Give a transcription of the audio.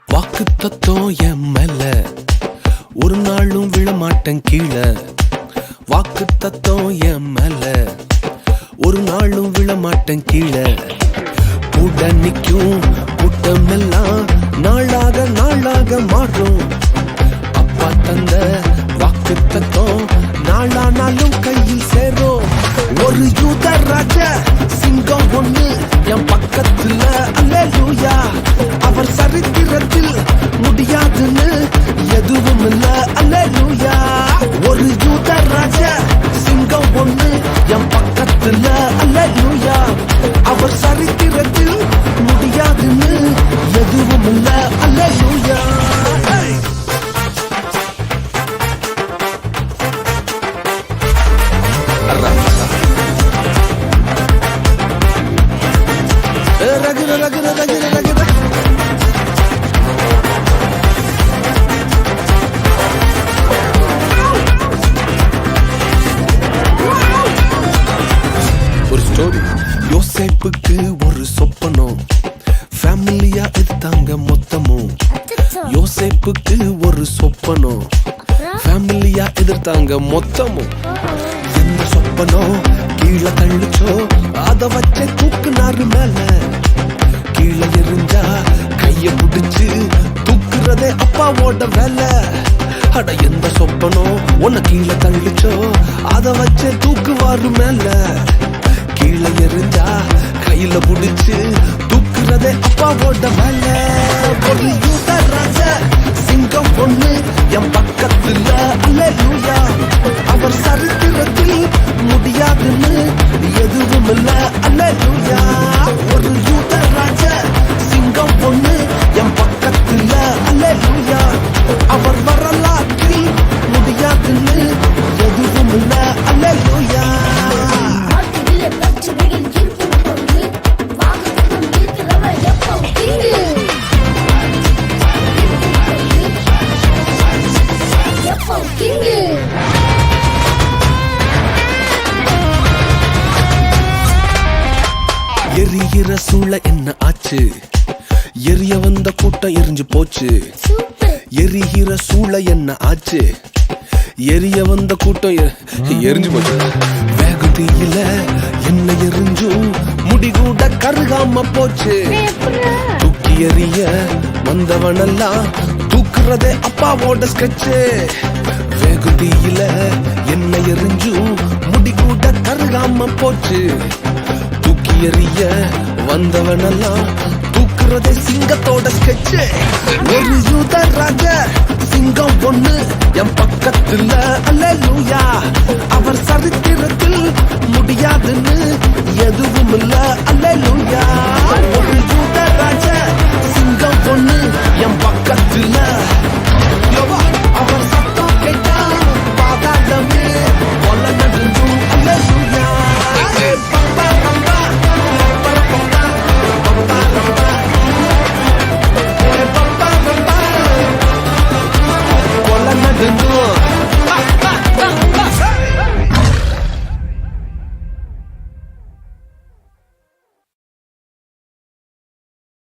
வாக்கு தத்துவம் என் மேல ஒரு நாளும் விழமாட்டேன் கீழே. வாக்கு தத்துவம் என் மேல ஒரு நாளும் விழமாட்டேன் கீழே. கூட நிக்கும் கூட்டம் எல்லாம் நாளாக நாளாக மாறும். அப்பா தந்த வாக்கு தத்துவம் நாளானாலும் கையில் சேரும். ஒரு யூத ராஜ சிங்கம் ஒண்ணு என் பக்கத்துல, அல்லேலூயா. அவர் சரித்திரத்தில் முடியாதுன்னு எதுவும் இல்ல, அல்லேலூயா. ஒரு யூத ராஜ சிங்கம் ஒண்ணு என் பக்கத்துல, அல்லேலூயா. அவர் சரித்திரத்தில் முடியாதுன்னு எதுவும் இல்ல, அல்லேலூயா. ரகுர ரகுர ரகுர ரகுர ஒரு ஸ்டோரி. யோசேப்புக்கு ஒரு சொப்பனம், ஃபேமிலியா எடுத்தாங்க மொத்தமும். யோசேப்புக்கு ஒரு சொப்பனம், ஃபேமிலியா எதிர்த்தாங்க மொத்தமும். எந்த சொப்பனம் கீழே தள்ளிச்சோ அத வச்ச தூக்குனாரு மேல. கீழே எரிஞ்சா கைய புடிச்சு தூக்குறதே அப்பாவோட வேலை. அட எந்த சொப்பனம் உன்னை கீழே தள்ளிச்சோ அத வச்ச தூக்குவாரு மேல. கீழே எரிஞ்சா கையில புடிச்சு தூக்குறதே அப்பாவோட வேலை. ஒரு யூத ராஜ சிங்கம் பொண்ணு என் பக்கத்துல, அல்லேலூயா. அவர் சரித்திரத்தில் முடியாதுன்னு எதுவும் இல்ல, அல்லேலூயா. ஒரு யூத ராஜ சிங்கம் பொண்ணு என் பக்கத்துல, அல்லேலூயா. அவர் வரலாற்றில் முடியாதுன்னு எதுவும் இல்ல, அல்லேலூயா. எரிகிற சூளை என்ன ஆச்சு? எரிய வந்த கூட்டம் எரிஞ்சு போச்சு. எரிகிற சூளை என்ன ஆச்சு? எரிய வந்த கூட்டம் எரிஞ்சு போச்சு. வேகுதியில என்ன எரிஞ்சும் முடிகூட கருகாம போச்சு. தூக்கி எறிய வந்தவனெல்லாம் தூக்குறதே அப்பாவோட ஸ்கெட்சு. வேகுதியில என்ன எரிஞ்சும் முடிகூட கருகாம போச்சு. தூக்கி எறிய வந்தவனெல்லாம் தூக்குறதே சிங்கத்தோட ஸ்கெட்சு. ஒரு யூத ராஜ சிங்கம் பொண்ணு என் பக்கத்துல, அல்லேலூயா. அவர் சரித்திரத்தில் முடியாதுன்னு எதுவும் இல்ல, அல்லேலூயா. ஒரு யூத